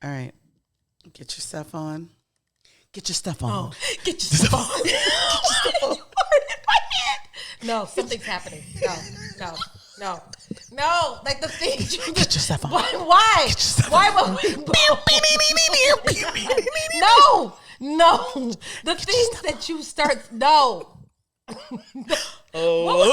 All right. Get your stuff on. Get your stuff on. Oh, get your stuff on. Get your stuff on. No, something's happening. No. Like the thing. Get your stuff on. Why? Get your stuff Why on. would we? No. The things that you start. No. Oh,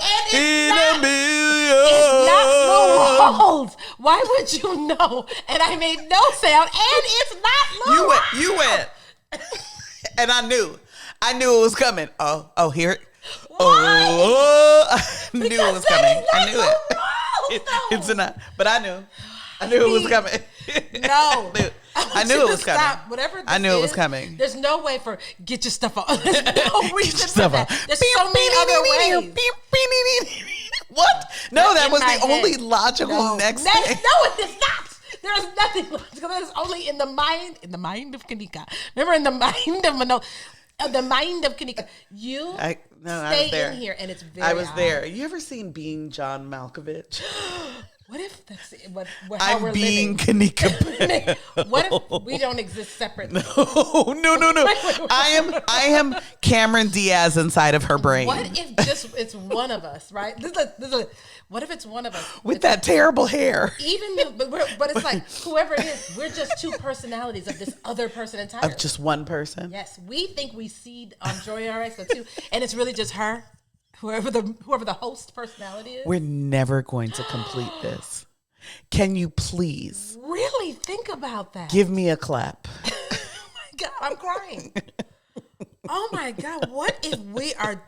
And in it's a million. not Lou Rolls. Why would you know? And I made no sound. And it's not Lou Rolls. You went. And I knew it was coming. Oh, here it. Oh, I knew it was coming. I knew it. It's not, but I knew it was coming. No. I knew it was coming. Stop. Whatever this I knew it was is, coming. There's no way for get your stuff on. There's no reason for that. on. There's so many other ways. What? No, that In was my the only head. logical next thing. No, it is not. There is nothing logical. That is only in the mind of Kanika. Remember, in the mind of Mano, the mind of Kanika. I was there. in here, and it's very. I was odd. there. You ever seen Being John Malkovich? What if that's how we're I'm being living? Kanika. What if we don't exist separately? No. I am Cameron Diaz inside of her brain. What if just it's one of us, right? What if it's one of us with that terrible hair? But it's like whoever it is, we're just two personalities of this other person entirely. Of just one person. Yes, we think we see on Joy RX the two, and it's really just her. Whoever the host personality is. We're never going to complete this. Can you please really think about that? give me a clap? Oh my God, I'm crying. Oh my God, what if we are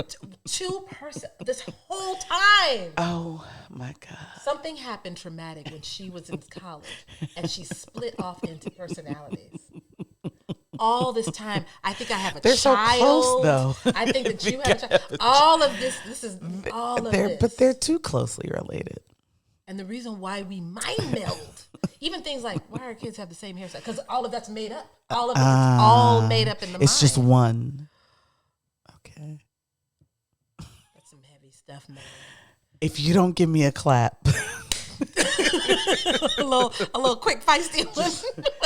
two person this whole time? Oh my God. Something happened traumatic when she was in college and she split off into personalities. All this time, I think I have a They're child. so close, though. I think that you have a child. All of this is all of this. But they're too closely related. And the reason why we mind meld, even things like why our kids have the same hairstyle, because all of that's made up. All of it's all made up in the mind. It's just one. Okay. That's some heavy stuff, man. If you don't give me a clap. a little quick feisty one.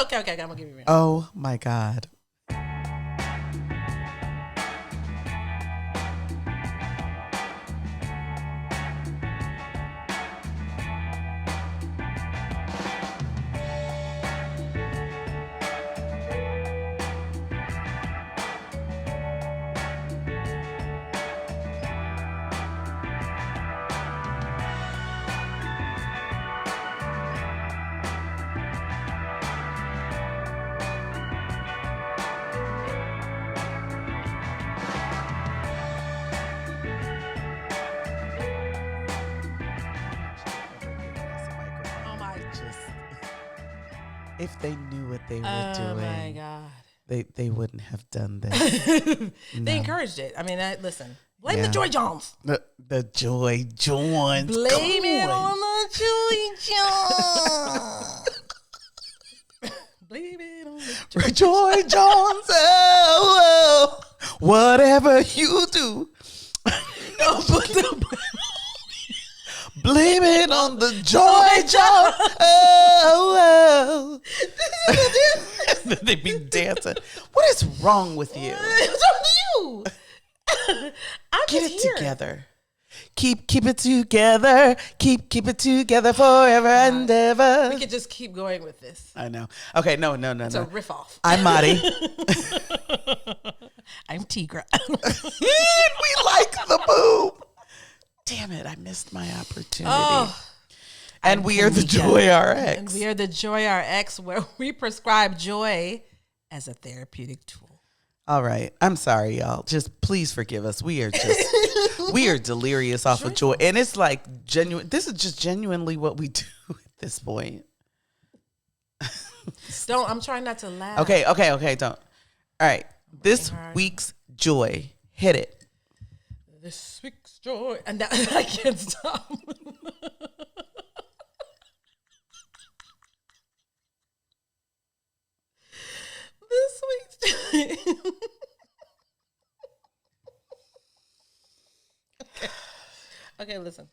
Okay, I'm gonna give you a ring. Oh my God. If they knew what they were doing, oh my God, they wouldn't have done this. They encouraged it. I mean, listen, blame the Joy Jones. The Joy Jones. Blame it on the Joy Jones. Blame it on the Joy Jones. Oh, whatever you do. Blame it on the Joy Jones. Oh. They be dancing. What is wrong with you? What's wrong with you? Get it together. Keep it together. Keep it together forever and ever. We could just keep going with this. I know. Okay, no. It's a riff off. I'm Mari. I'm Tigra. We like the boob. Damn it, I missed my opportunity. Oh, and we are the Joy RX. And we are the Joy RX, where we prescribe joy as a therapeutic tool. All right. I'm sorry, y'all. Just please forgive us. We are delirious off of joy. And it's like genuine. This is just genuinely what we do at this point. I'm trying not to laugh. Okay, don't. All right. This week's joy. Hit it. This week's joy. And that, I can't stop. This week's joy. Okay, listen.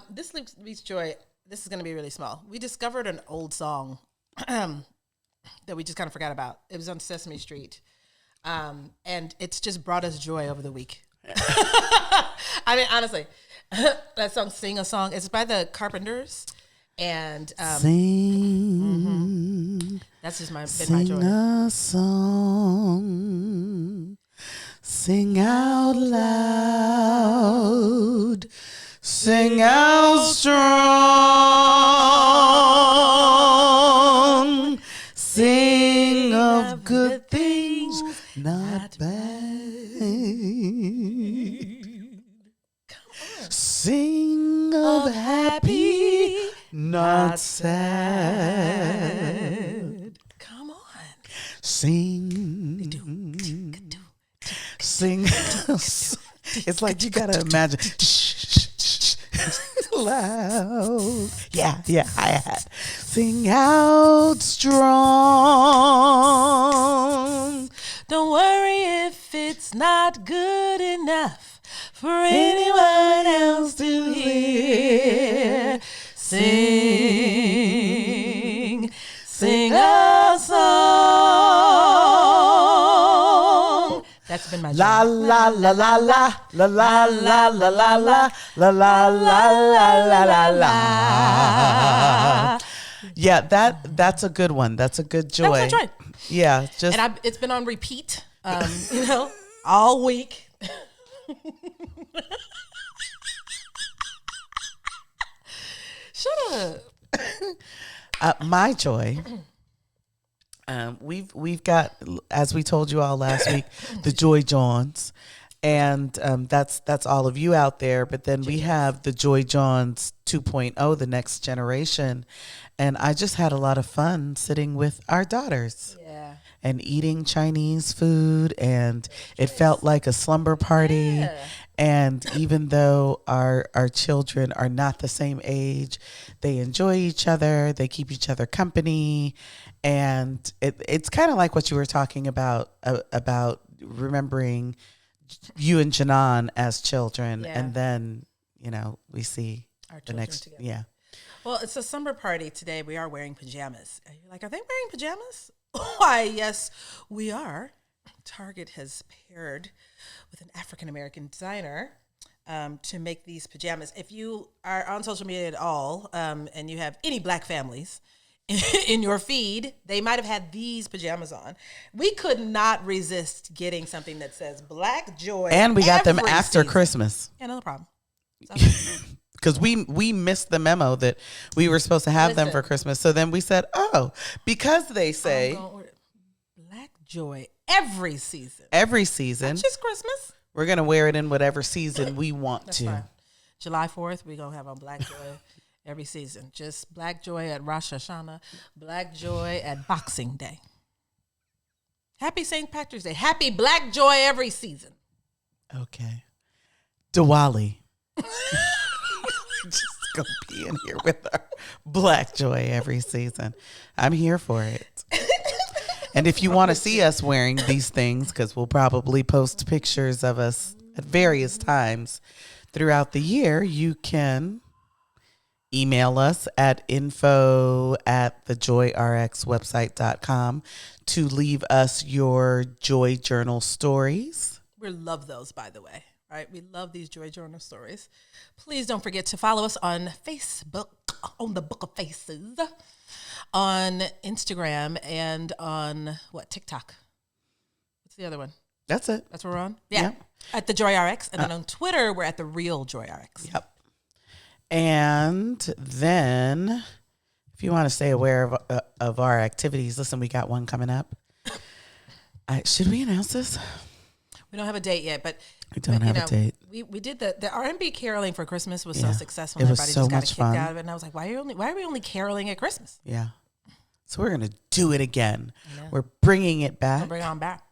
This week's joy, this is going to be really small. We discovered an old song that we just kind of forgot about. It was on Sesame Street. And it's just brought us joy over the week. I mean, honestly, that song, Sing a Song, it's by the Carpenters. And sing, that's just been my sing joy. a song, sing out loud, sing out strong, sing of good things, not bad. Sing of happy, not sad. Come on. Sing. Sing. It's like you gotta imagine. Loud. Yeah, I had. Sing out strong. Don't worry if it's not good enough for anyone else to hear. Sing a song. That's been my joy. La la la la la la la la la la la la la la la la. Yeah, that's a good one. That's a good joy. That was my joy. Yeah, just and it's been on repeat. All week. Shut up. My joy. We've got, as we told you all last week, the Joy Johns, and that's all of you out there. But then we have the Joy Johns 2.0, the next generation, and I just had a lot of fun sitting with our daughters. Yeah. And eating Chinese food, and it felt like a slumber party. Yeah. And even though our children are not the same age, they enjoy each other, they keep each other company, and it's kind of like what you were talking about remembering you and Janan as children, and then we see our the next together. Yeah. Well, it's a summer party today. We are wearing pajamas. And you're like, are they wearing pajamas? Why, yes, we are. Target has paired with an African-American designer to make these pajamas. If you are on social media at all and you have any black families in your feed, they might have had these pajamas on. We could not resist getting something that says Black Joy. And we got them after season. Christmas. Yeah, no problem. Because we missed the memo that we were supposed to have them for Christmas. So then we said, because they say Black Joy every season. Every season. Not just Christmas. We're going to wear it in whatever season we want to. Fine. July 4th, we're going to have on Black Joy every season. Just Black Joy at Rosh Hashanah. Black Joy at Boxing Day. Happy St. Patrick's Day. Happy Black Joy every season. Okay. Diwali. Just gonna be in here with our Black Joy every season. I'm here for it. And if you want to see us wearing these things, because we'll probably post pictures of us at various times throughout the year, you can email us at info@thejoyrxwebsite.com to leave us your Joy Journal stories. We love those, by the way. Right? We love these Joy Journal stories. Please don't forget to follow us on Facebook, on the Book of Faces, on Instagram, and on TikTok. What's the other one? That's it. That's where we're on? Yeah. At the Joy RX. And then on Twitter, we're at the Real Joy RX. Yep. And then if you want to stay aware of our activities, listen, we got one coming up. Should we announce this? We don't have a date yet, but we don't have a date. We did the R&B caroling for Christmas was so successful. It was everybody so just got much a kick fun. out of it, and I was like, why are we only caroling at Christmas? Yeah. So we're gonna do it again. Yeah. We're bringing it back. We'll bring it on back.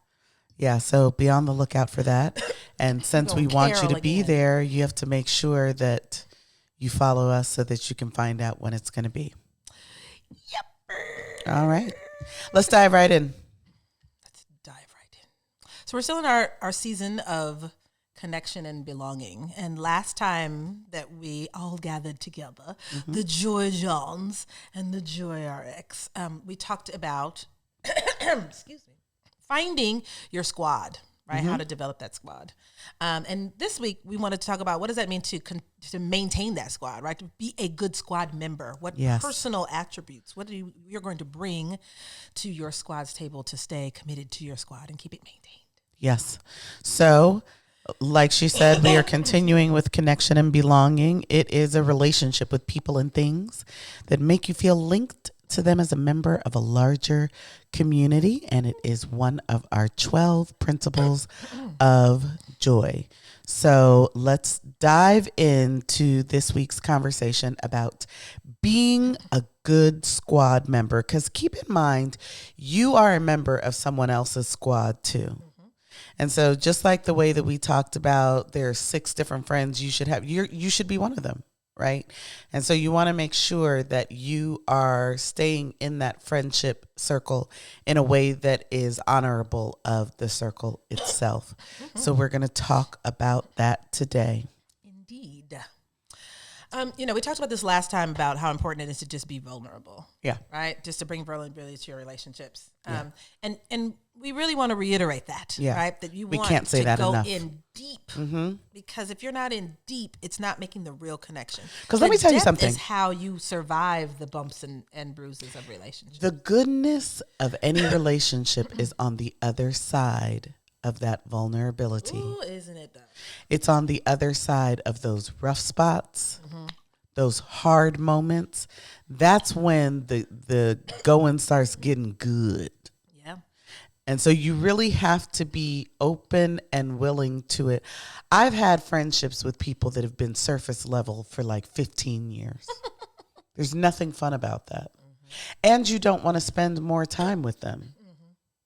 Yeah. So be on the lookout for that. And since we want you to be there, you have to make sure that you follow us so that you can find out when it's going to be. Yep. All right. Let's dive right in. So we're still in our season of connection and belonging. And last time that we all gathered together, the Joy Johns and the Joy RX, we talked about, excuse me, finding your squad, right? How to develop that squad. And this week we wanted to talk about what does that mean to maintain that squad, right? To be a good squad member. What personal attributes, what you're going to bring to your squad's table to stay committed to your squad and keep it maintained. Yes. So, like she said, we are continuing with connection and belonging. It is a relationship with people and things that make you feel linked to them as a member of a larger community, and it is one of our 12 principles of joy. So let's dive into this week's conversation about being a good squad member, because keep in mind, you are a member of someone else's squad too. And so just like the way that we talked about, there are 6 different friends you should have, you should be one of them. Right. And so you want to make sure that you are staying in that friendship circle in a way that is honorable of the circle itself. So we're going to talk about that today. Indeed. We talked about this last time about how important it is to just be vulnerable. Yeah. Right. Just to bring vulnerability to your relationships. And we really want to reiterate that. Yeah. Right. That you we want can't say to that go enough. in deep. Because if you're not in deep, it's not making the real connection. Because let me tell you something. Is how you survive the bumps and bruises of relationships. The goodness of any relationship is on the other side of that vulnerability. Ooh, isn't it though? It's on the other side of those rough spots, those hard moments. That's when the going starts getting good. Yeah. And so you really have to be open and willing to it. I've had friendships with people that have been surface level for like 15 years. There's nothing fun about that. And you don't want to spend more time with them.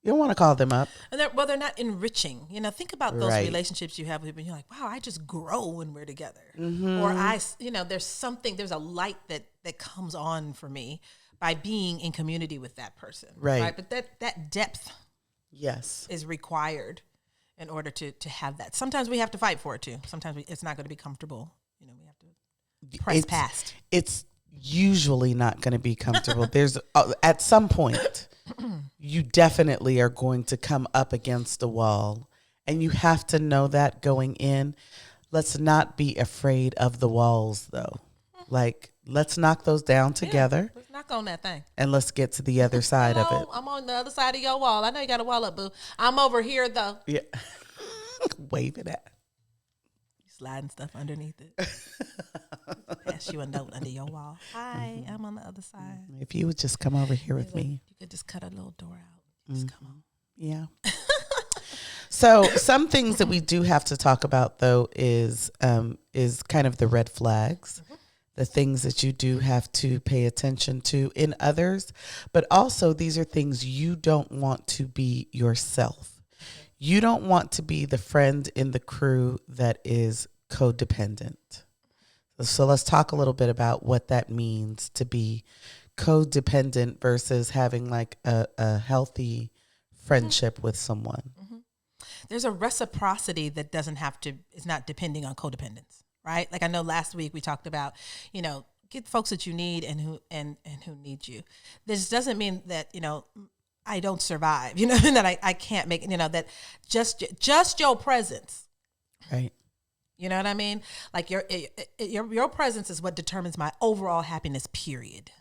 You don't want to call them up. And they're not enriching. Think about those relationships you have with people. You're like, wow, I just grow when we're together. Or there's a light that comes on for me by being in community with that person. Right. But that depth is required in order to have that. Sometimes we have to fight for it too. Sometimes it's not going to be comfortable. We have to press past. It's usually not going to be comfortable. There's at some point you definitely are going to come up against a wall, and you have to know that going in. Let's not be afraid of the walls though. Like, let's knock those down together. Let's knock on that thing. And let's get to the other side of it. I'm on the other side of your wall. I know you got a wall up, boo. I'm over here though. Yeah. Wave it at. Sliding stuff underneath it. Pass you a note under your wall. Hi, I'm on the other side. If you would just come over here with me. You could just cut a little door out. Just come on. Yeah. So some things that we do have to talk about though is kind of the red flags, the things that you do have to pay attention to in others, but also these are things you don't want to be yourself. You don't want to be the friend in the crew that is codependent. So let's talk a little bit about what that means to be codependent versus having like a healthy friendship with someone. There's a reciprocity that is not depending on codependence, right? Like I know last week we talked about, get folks that you need and who need you. This doesn't mean that, I don't survive, and that I can't make, that just your presence. Right. You know what I mean? Like your presence is what determines my overall happiness, period.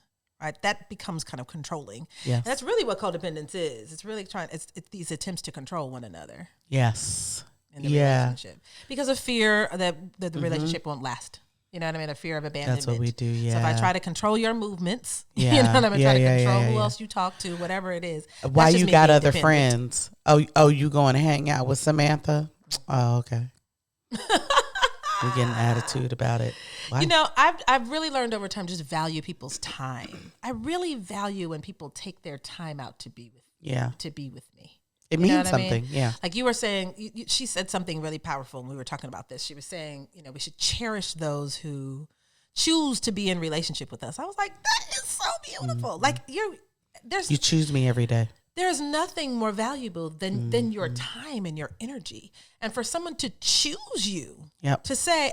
Right. That becomes kind of controlling. Yes. And that's really what codependence is. It's really it's these attempts to control one another. Yes. In the relationship. Because of fear that the relationship won't last. You know what I mean? A fear of abandonment. That's what we do, yeah. So if I try to control your movements, yeah. you know what I mean? Yeah, try to control who else you talk to, whatever it is. Why you got other friends? Oh, you going to hang out with Samantha? Oh, okay. You're getting an attitude about it. Why? I've really learned over time just value people's time. I really value when people take their time out to be with me. It means something, yeah. Like you were saying, she said something really powerful when we were talking about this. She was saying, we should cherish those who choose to be in relationship with us. I was like, that is so beautiful. Like you choose me every day. There's nothing more valuable than your time and your energy. And for someone to choose you, to say,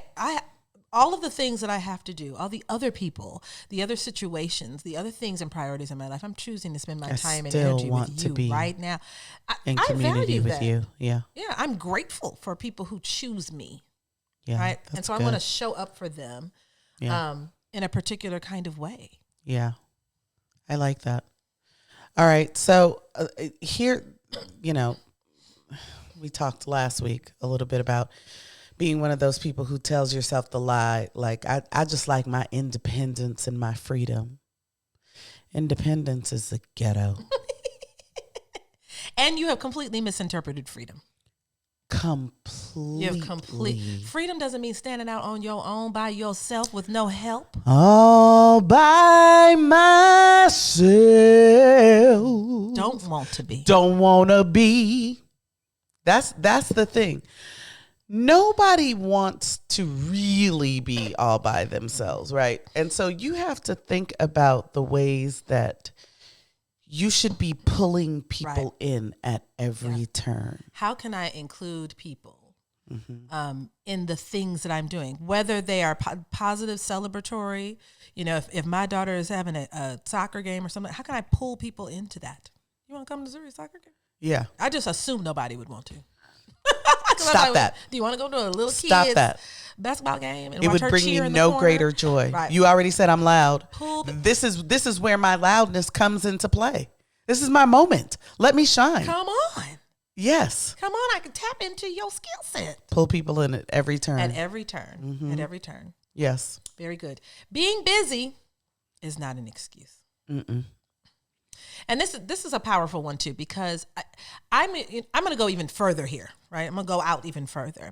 all of the things that I have to do, all the other people, the other situations, the other things and priorities in my life, I'm choosing to spend my time and energy with you right now. In community with you. Yeah. Yeah, I'm grateful for people who choose me. Yeah. Right. And so I want to show up for them in a particular kind of way. Yeah. I like that. All right. So here, we talked last week a little bit about being one of those people who tells yourself the lie. Like, I just like my independence and my freedom. Independence is the ghetto. And you have completely misinterpreted freedom. Completely. Freedom doesn't mean standing out on your own by yourself with no help. All by myself. Don't want to be. Don't want to be. That's the thing. Nobody wants to really be all by themselves, right? And so you have to think about the ways that you should be pulling people in at every turn. How can I include people in the things that I'm doing, whether they are positive, celebratory? If my daughter is having a soccer game or something, how can I pull people into that? You want to come to Zuri's soccer game? Yeah. I just assume nobody would want to. Stop that. Do you want to go to a little kid's basketball game? And it would bring me no greater joy. Right. You already said I'm loud. This is where my loudness comes into play. This is my moment. Let me shine. Come on. Yes. Come on. I can tap into your skill set. Pull people in at every turn. At every turn. Mm-hmm. At every turn. Yes. Very good. Being busy is not an excuse. Mm-mm. And this is a powerful one too, because I'm going to go even further here, right? I'm going to go out even further.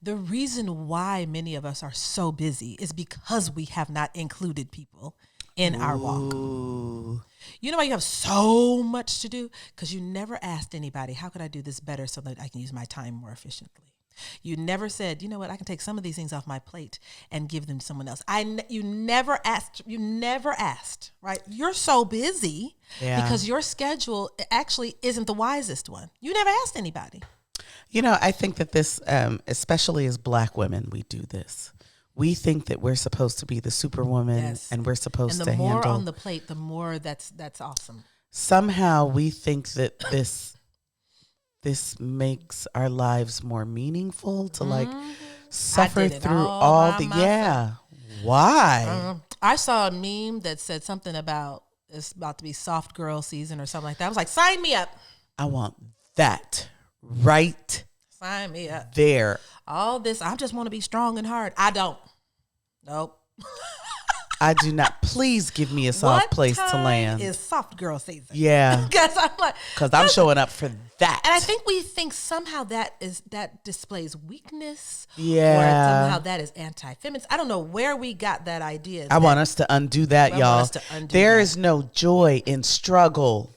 The reason why many of us are so busy is because we have not included people in our walk. You know why you have so much to do? Because you never asked anybody, how could I do this better so that I can use my time more efficiently? You never said, you know what, I can take some of these things off my plate and give them to someone else. You never asked, right? You're so busy because your schedule actually isn't the wisest one. You never asked anybody. I think that this, especially as Black women, we do this. We think that we're supposed to be the superwoman and we're supposed to handle. And the more on the plate, the more that's awesome. Somehow we think that this makes our lives more meaningful to suffer through all the Why? I saw a meme that said something about it's about to be soft girl season or something like that. I was like, sign me up. I want that right. Sign me up. There. All this, I just want to be strong and hard. I don't. Nope. I do not. Please give me a soft place to land. Is soft girl season? Yeah. Because I'm showing up for that. And I think we think somehow that displays weakness. Yeah. Or somehow that is anti-feminist. I don't know where we got that idea. I want us to undo that, y'all. There is no joy in struggle.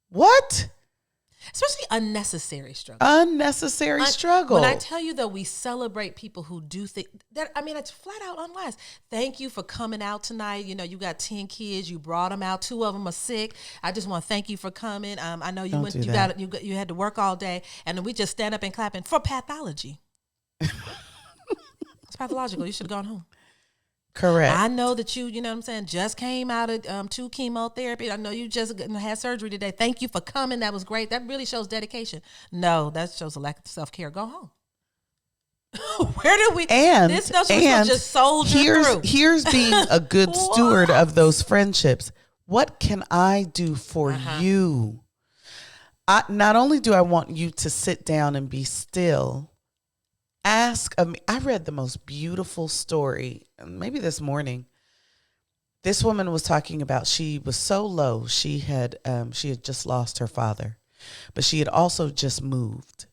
What? Especially unnecessary struggle. Unnecessary struggle. When I tell you, though, we celebrate people who do think that, it's flat out unwise. Thank you for coming out tonight. You got 10 kids. You brought them out. 2 of them are sick. I just want to thank you for coming. I know you you had to work all day, and then we just stand up and clapping for pathology. It's pathological. You should have gone home. Correct. I know that you know what I'm saying, just came out of 2 chemotherapy. I know you just had surgery today. Thank you for coming. That was great. That really shows dedication. No, that shows a lack of self-care. Go home. Where do we? This notion was just soldier through. Here's being a good steward of those friendships. What can I do for you? Not only do I want you to sit down and be still, ask me. I read the most beautiful story, maybe this morning. This woman was talking about she was so low. She had just lost her father, but she had also just moved.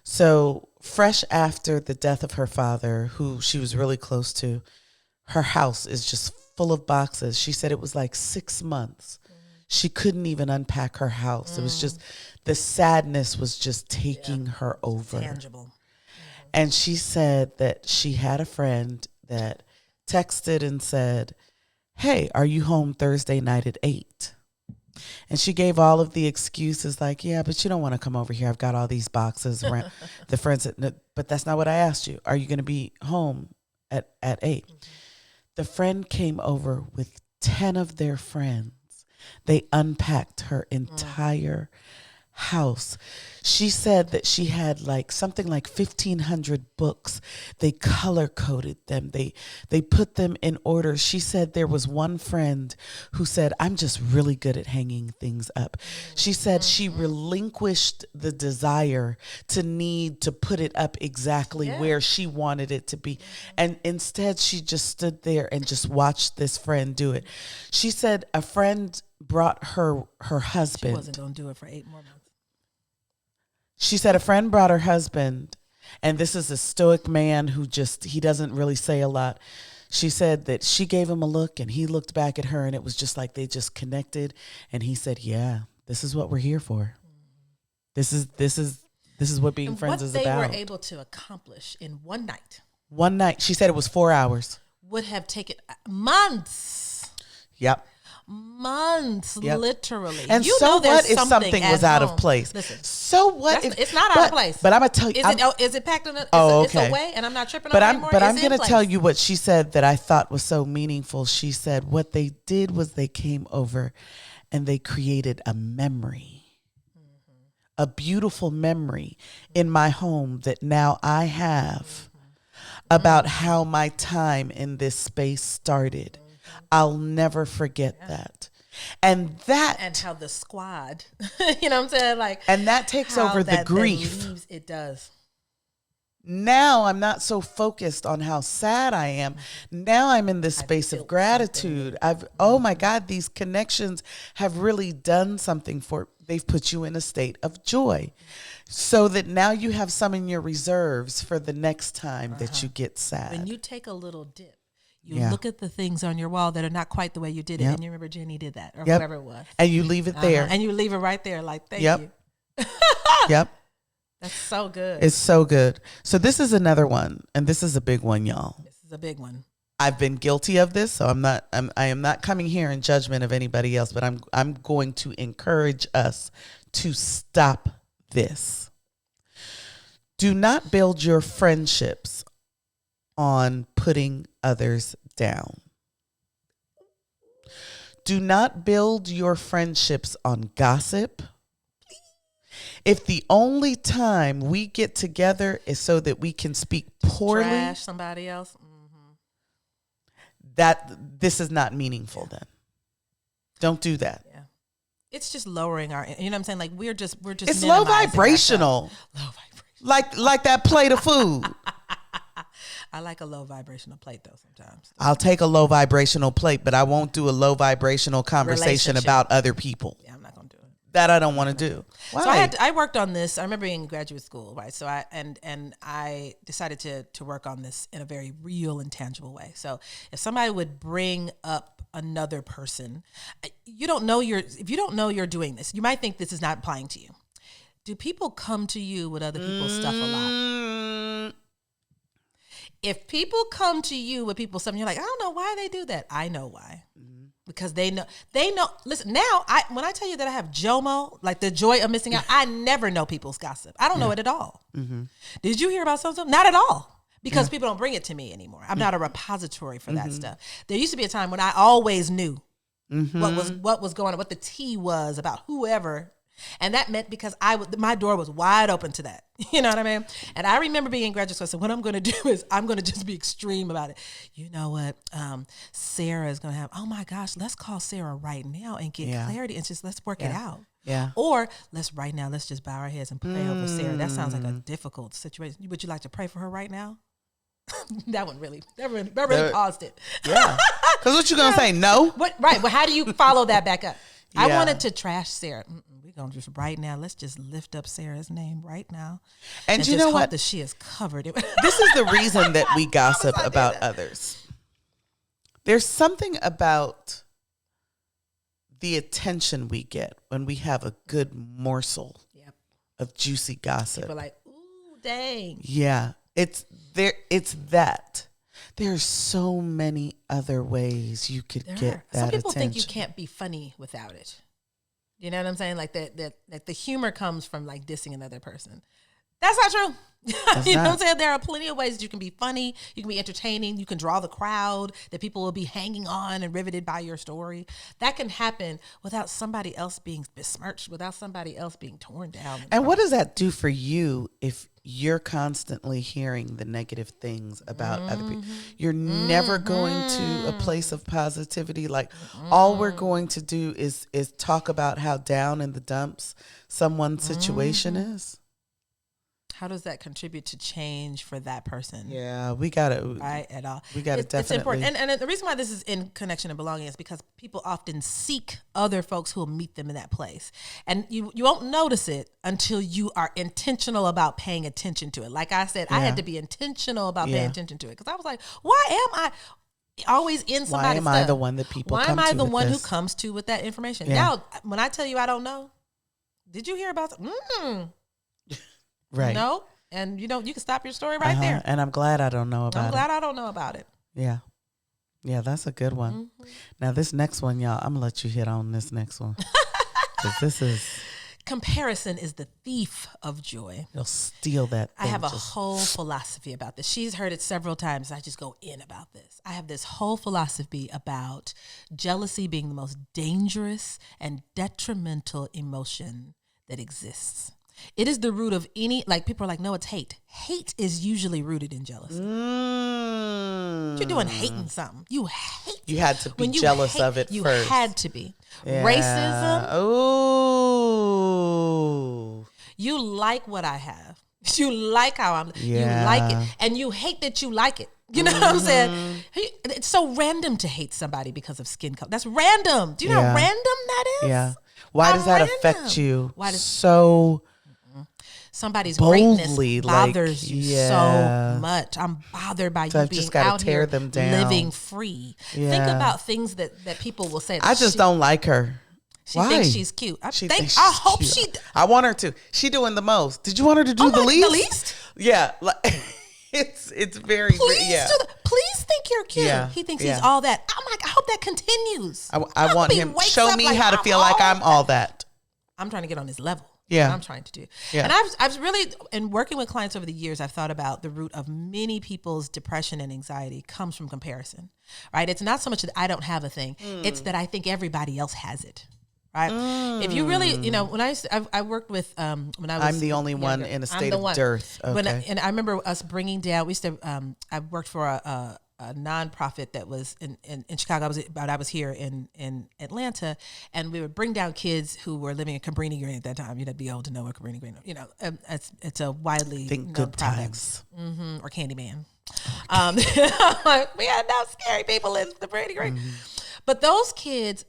So fresh after the death of her father, who she was really close to, her house is just full of boxes. She said it was like 6 months. She couldn't even unpack her house. It was just, the sadness was just taking her over. Tangible. And she said that she had a friend that texted and said, hey, are you home Thursday night at 8? And she gave all of the excuses like, yeah, but you don't want to come over here. I've got all these boxes around. The friend said, no, but that's not what I asked you. Are you going to be home at 8? Mm-hmm. The friend came over with 10 of their friends. They unpacked her entire house. She said that she had like something like 1,500 books. They color coded them. They put them in order. She said there was one friend who said, I'm just really good at hanging things up. She said she relinquished the desire to need to put it up exactly where she wanted it to be. And instead she just stood there and just watched this friend do it. She said a friend brought her husband. She wasn't going to do it for 8 more months. She said a friend brought her husband, and this is a stoic man who he doesn't really say a lot. She said that she gave him a look, and he looked back at her, and it was just like they just connected. And he said, "Yeah, this is what we're here for. This is what being friends is about." What they were able to accomplish in one night. One night, she said it was 4 hours. Would have taken months. Yep. Months, literally. And you so know what if something was out home. of place? Listen, so what if it's not out of place? But I'm gonna tell you, is it packed in a? It's away, and I'm not tripping on it anymore. But I'm gonna tell you what she said that I thought was so meaningful. She said what they did was they came over, and they created a memory, a beautiful memory in my home that now I have about how my time in this space started. I'll never forget that. And how the squad, you know what I'm saying? Like, and that takes over the grief. It does. Now I'm not so focused on how sad I am. Now I'm in this space of gratitude. Oh my God, these connections have really done something they've put you in a state of joy. So that now you have some in your reserves for the next time that you get sad. When you take a little dip, you look at the things on your wall that are not quite the way you did it. And you remember Jenny did that or whoever it was. And you leave it there. And you leave it right there like, thank you. Yep. That's so good. It's so good. So this is another one. And this is a big one, y'all. This is a big one. I've been guilty of this. So I am not coming here in judgment of anybody else, but I'm going to encourage us to stop this. Do not build your friendships on putting others down. Do not build your friendships on gossip. If the only time we get together is so that we can speak poorly, trash somebody else, that this is not meaningful. Then don't do that. Yeah, it's just lowering our. You know what I'm saying? Like we're just. It's low vibrational. Low vibrational. Like that plate of food. I like a low vibrational plate though sometimes. I'll take a low vibrational plate, but I won't do a low vibrational conversation about other people. Yeah, I'm not going to do it. That I don't want to do. Why? So I worked on this. I remember being in graduate school, right? So I decided to work on this in a very real and tangible way. So if somebody would bring up another person, if you don't know you're doing this, you might think this is not applying to you. Do people come to you with other people's stuff a lot? If people come to you with people's stuff, and you're like, I don't know why they do that. I know why. Because they know. Listen, now when I tell you that I have JOMO, like the joy of missing out, I never know people's gossip. I don't know it at all. Did you hear about something? Not at all. Because people don't bring it to me anymore. I'm not a repository for that stuff. There used to be a time when I always knew what was going on, what the tea was about whoever. And that meant because my door was wide open to that. You know what I mean? And I remember being in graduate school. So what I'm going to do is I'm going to just be extreme about it. You know what? Sarah is going to have, oh my gosh, let's call Sarah right now and get clarity and just let's work it out. Yeah. Or let's just bow our heads and pray over Sarah. That sounds like a difficult situation. Would you like to pray for her right now? That really paused it. Yeah. Because what you going to say? No? Right. Well, how do you follow that back up? I wanted to trash Sarah. We're going to just right now, let's just lift up Sarah's name right now. And you know hope what? That she is covered. This is the reason that we gossip about others. There's something about the attention we get when we have a good morsel of juicy gossip. People are like, ooh, dang. Yeah. It's that. There's so many other ways you could get that attention. Some people think you can't be funny without it. You know what I'm saying? Like that the humor comes from like dissing another person. That's not true. You know what I'm saying? There are plenty of ways that you can be funny, you can be entertaining, you can draw the crowd, that people will be hanging on and riveted by your story. That can happen without somebody else being besmirched, without somebody else being torn down. And what does that do for you if you're constantly hearing the negative things about other people? You're never going to a place of positivity. Like all we're going to do is talk about how down in the dumps someone's situation is. How does that contribute to change for that person? Yeah, we got it. Right, at all. We got it definitely. It's important. And the reason why this is in connection and belonging is because people often seek other folks who will meet them in that place. And you won't notice it until you are intentional about paying attention to it. Like I said, I had to be intentional about paying attention to it. Because I was like, why am I always in somebody's Why am I the one that people come to? Why am I the one who comes to with that information? Yeah. Now, when I tell you I don't know, did you hear about Right. No, and you can stop your story right there. And I'm glad I don't know about it. I'm glad I don't know about it. Yeah. Yeah, that's a good one. Now, this next one, y'all, I'm going to let you hit on this next one. Because this is... Comparison is the thief of joy. You'll steal that thing. I have a whole philosophy about this. She's heard it several times. I just go in about this. I have this whole philosophy about jealousy being the most dangerous and detrimental emotion that exists. It is the root of any, like people are like, no, it's hate. Hate is usually rooted in jealousy. You're doing hating something. You hate. You had to be jealous of it you first. You had to be. Yeah. Racism. Ooh. You like what I have. You like how I'm. Yeah. You like it. And you hate that you like it. You know what I'm saying? It's so random to hate somebody because of skin color. That's random. Do you know how random that is? Yeah. Why does that affect you so... Somebody's boldly, greatness bothers you so much. I'm bothered by you being out here them down. Living free. Yeah. Think about things that people will say. I just don't like her. She thinks she's cute. I hope she. I want her to. She doing the most. Did you want her to do the least? The least? Yeah. Like, it's very. Please think you're cute. Yeah. He thinks he's all that. I'm like, I hope that continues. I want him. Show me how to feel like I'm all that. I'm trying to get on his level. Yeah. I'm trying to do. Yeah. And I've really, in working with clients over the years, I've thought about the root of many people's depression and anxiety comes from comparison, right? It's not so much that I don't have a thing. It's that I think everybody else has it, right? If you really, when I worked with, when I was I'm the only one in a state of dearth. Okay. And I remember us bringing down, we used to, I worked for a nonprofit that was in Chicago. I was here in Atlanta, and we would bring down kids who were living in Cabrini Green at that time. You'd be old to know what Cabrini Green. It's a widely good times or Candyman. We had no scary people in the Cabrini Green, but those kids,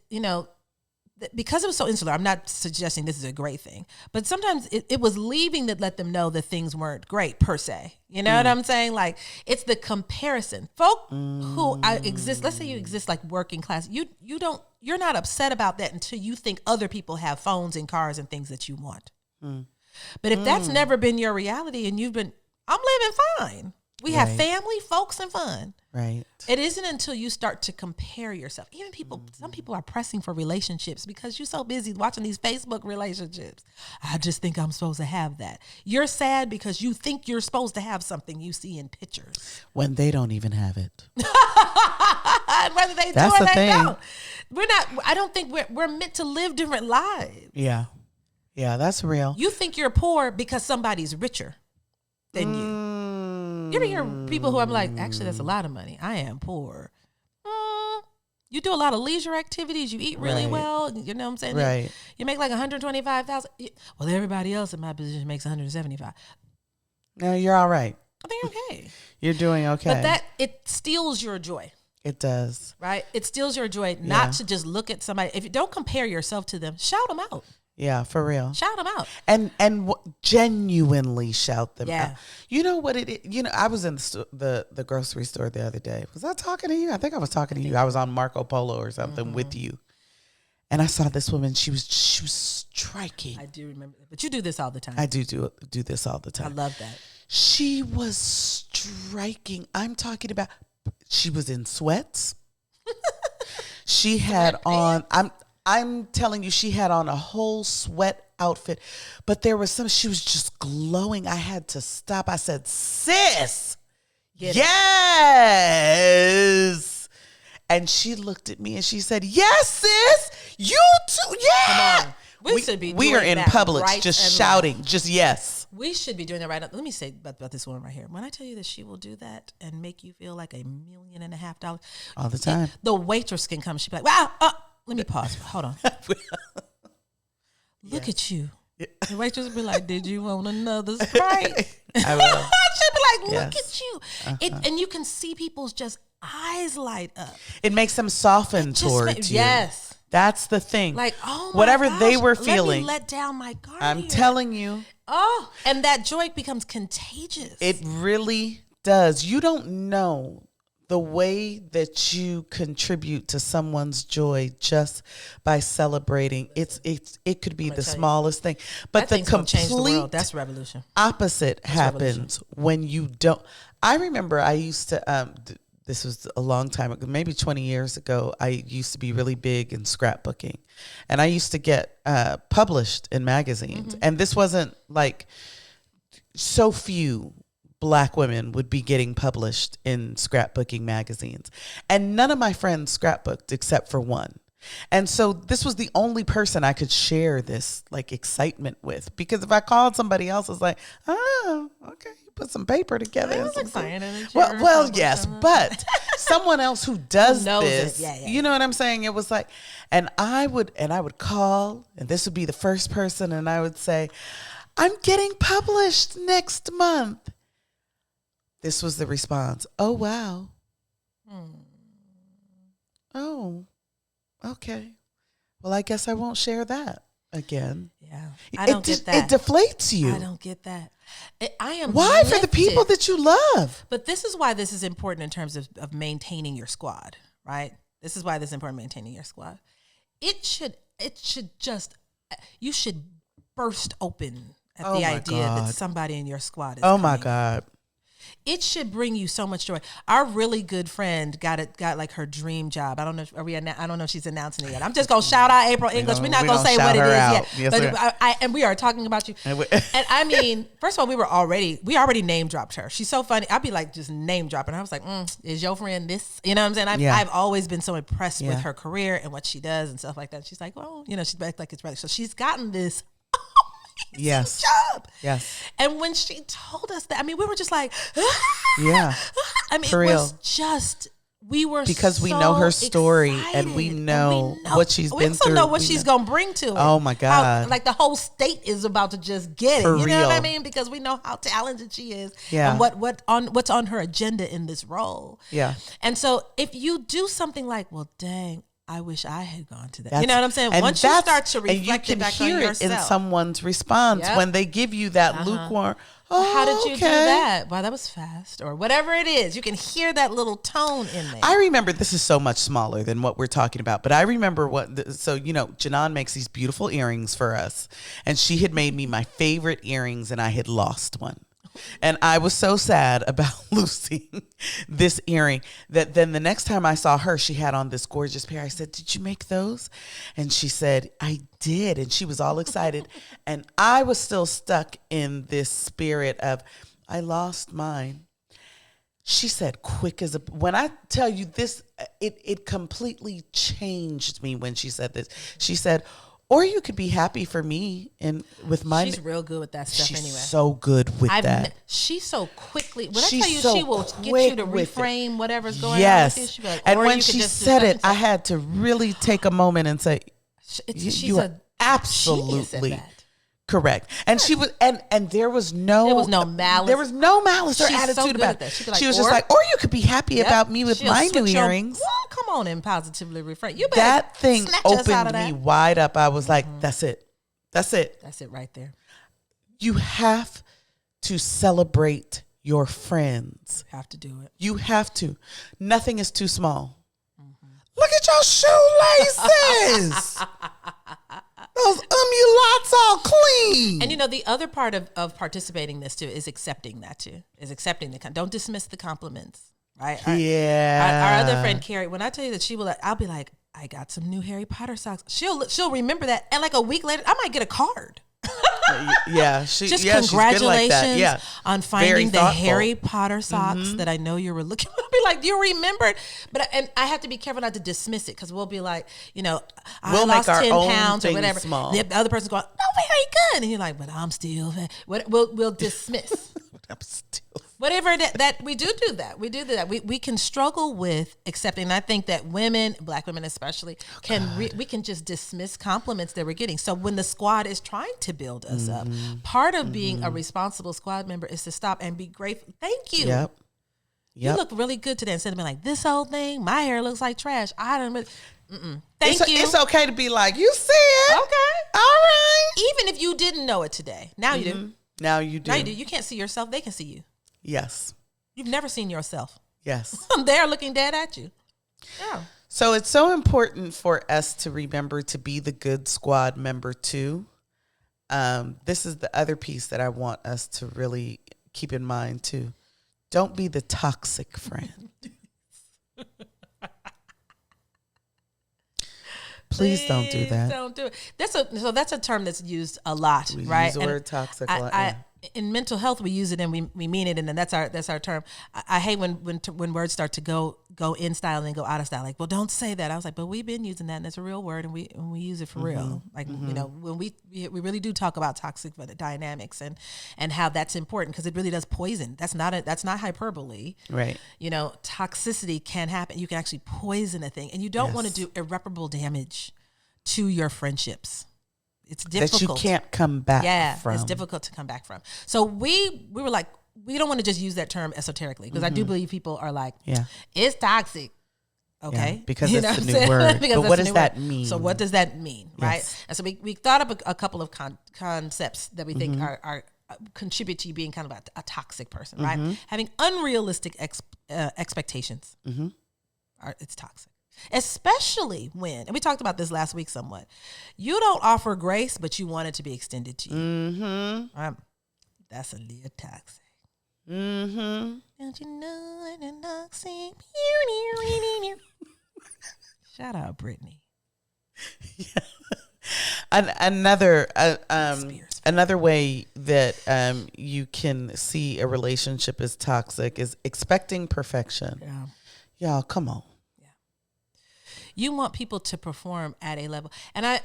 because it was so insular, I'm not suggesting this is a great thing, but sometimes it was leaving that let them know that things weren't great per se. You know what I'm saying? Like, it's the comparison. Folk who exist, let's say you exist like working class, you're not upset about that until you think other people have phones and cars and things that you want. But if that's never been your reality and I'm living fine. We have family, folks, and fun. Right. It isn't until you start to compare yourself. Even some people are pressing for relationships because you're so busy watching these Facebook relationships. I just think I'm supposed to have that. You're sad because you think you're supposed to have something you see in pictures. When they don't even have it. Whether they do or they don't. I don't think we're meant to live different lives. Yeah. Yeah, that's real. You think you're poor because somebody's richer than you. You ever hear people who I'm like, actually, that's a lot of money. I am poor. You do a lot of leisure activities. You eat really well. You know what I'm saying? Right. You make like $125,000. Well, everybody else in my position makes $175,000. No, you're all right. I think okay. You're doing okay. But it steals your joy. It does. Right? It steals your joy not to just look at somebody. If you don't compare yourself to them, shout them out. Yeah, for real. Shout them out. And genuinely shout them out. You know what it is? I was in the grocery store the other day. Was I talking to you? I think I was talking to you. I was on Marco Polo or something with you. And I saw this woman. She was striking. I do remember that. But you do this all the time. I do this all the time. I love that. She was striking. I'm talking about, she was in sweats. She had on, I'm telling you, she had on a whole sweat outfit, but there was she was just glowing. I had to stop. I said, sis, yes. And she looked at me and she said, yes, sis, you too. Yeah. Come on. We are in Publix just shouting, just yes. We should be doing that right now. Let me say about this woman right here. When I tell you that she will do that and make you feel like $1.5 million all the time, the waitress can come. She'd be like, "Wow, let me pause. Hold on. Look at you." The waitress would be like, "Did you want another Sprite?" I will. She'd be like, "Look at you," and you can see people's just eyes light up. It makes them soften towards you. Yes. That's the thing. Like, oh my whatever gosh, they were feeling. Let down my guard. I'm telling you. Oh, and that joy becomes contagious. It really does. You don't know the way that you contribute to someone's joy just by celebrating. It could be the smallest thing, but the complete That's revolution. Opposite happens when you don't. I remember I used to. This was a long time ago, maybe 20 years ago. I used to be really big in scrapbooking, and I used to get published in magazines. And this wasn't like so few Black women would be getting published in scrapbooking magazines, and none of my friends scrapbooked except for one. And so this was the only person I could share this like excitement with, because if I called somebody else, it's like, oh, okay, you put some paper together. That was exciting. Well, yes, but someone else who does this, you know what I'm saying? It was like, and I would call, and this would be the first person, and I would say, I'm getting published next month. This was the response. Oh, wow. Oh, okay. Well, I guess I won't share that again. Yeah. I don't get that. It deflates you. I don't get that. I am Why? lifted. For the people that you love. But this is why this is important in terms of maintaining your squad, right? This is why this is important, maintaining your squad. It should just, you should burst open at the idea that somebody in your squad is my God. It should bring you so much joy. Our really good friend got like her dream job. I don't know. I don't know if she's announcing it yet. I'm just gonna shout out April English. We're not gonna say what it is yet. Yes, but and we are talking about you. And I mean, first of all, we already name dropped her. She's so funny. I'd be like just name dropping. I was like, is your friend this? You know what I'm saying? I've always been so impressed with her career and what she does and stuff like that. She's like, well, she's back like it's right. So she's gotten this. Job. Yes. And when she told us that, I mean, we were just like, yeah. I mean, it was just, we were because so we know her story excited, and we know what she's been through. We also know what she's going to bring to it. Oh my God. Like the whole state is about to just get it. You know what I mean? Because we know how talented she is. Yeah. And what's on her agenda in this role. Yeah. And so if you do something like, well, dang, I wish I had gone to that. You know what I'm saying? And once you start to reflect it back on yourself. And you can hear it in someone's response when they give you that lukewarm, how did you do that? Wow, that was fast. Or whatever it is. You can hear that little tone in there. I remember, this is so much smaller than what we're talking about, but I remember Janan makes these beautiful earrings for us. And she had made me my favorite earrings and I had lost one. And I was so sad about losing this earring that then the next time I saw her, she had on this gorgeous pair. I said, did you make those? And she said, I did. And she was all excited. And I was still stuck in this spirit of, I lost mine. She said, when I tell you this, it completely changed me when she said this. She said, or you could be happy for me and with my. She's real good with that stuff anyway. She's so good with that. She's so quickly. When I tell you, she will get you to reframe whatever's going on. Yes. Like, and when she said it, I had to really take a moment and say, you are absolutely correct. And she was, and there was no malice. There was no malice or attitude about it. She was just like, or you could be happy about me with my new earrings. Well, come on and positively refrain. You that thing opened me wide up. I was like, that's it. That's it. That's it right there. You have to celebrate your friends. You have to do it. You have to. Nothing is too small. Look at your shoelaces. Those umulates all clean. And the other part of participating in this too is accepting that too. Is accepting don't dismiss the compliments. Right? Our other friend Carrie, when I tell you that I'll be like, I got some new Harry Potter socks. She'll remember that, and like a week later, I might get a card. Yeah, just congratulations congratulations like yeah. on finding the thoughtful. Harry Potter socks that I know you were looking. I'll be like, you remembered, and I have to be careful not to dismiss it because we'll be like, I We'll lost make our 10 own pounds or things whatever. small. The other person's going, no, very good, and you're like, but I'm still. We'll dismiss. I'm still. Whatever that we do that. We do that. We can struggle with accepting. And I think that women, Black women especially, we can just dismiss compliments that we're getting. So when the squad is trying to build us up, part of being a responsible squad member is to stop and be grateful. Thank you. Yep. You look really good today. Instead of being like, this whole thing, my hair looks like trash. I don't. Thank you. It's okay to be like, you see it. Okay. All right. Even if you didn't know it today, now you do. Now you do. Now you do. You can't see yourself. They can see you. Yes. You've never seen yourself. Yes. They're looking dead at you. Yeah. So it's so important for us to remember to be the good squad member too. This is the other piece that I want us to really keep in mind too. Don't be the toxic friend. Please don't do that. Don't do it. That's a term that's used a lot, right? Use the word toxic a lot. In mental health, we use it and we mean it, and then that's our term. I hate when words start to go in style and then go out of style. Like, well, don't say that. I was like, but we've been using that, and it's a real word, and we use it for real. Like, when we really do talk about toxic dynamics and how that's important because it really does poison. That's not hyperbole, right? Toxicity can happen. You can actually poison a thing, and you don't want to do irreparable damage to your friendships. It's difficult. That you can't come back from. It's difficult to come back from. So we were like, we don't want to just use that term esoterically because I do believe people are like, it's toxic. Okay. Yeah, because it's the new word. But what does that mean? So what does that mean? Yes. Right. And so we thought of a couple of concepts that we think are contribute to you being kind of a toxic person, right? Having unrealistic expectations. It's toxic. Especially when, and we talked about this last week somewhat, you don't offer grace, but you want it to be extended to you. That's a little toxic. Don't you know it's toxic? Shout out, Brittany. Another way that you can see a relationship as toxic is expecting perfection. Yeah. Y'all, come on. You want people to perform at a level. And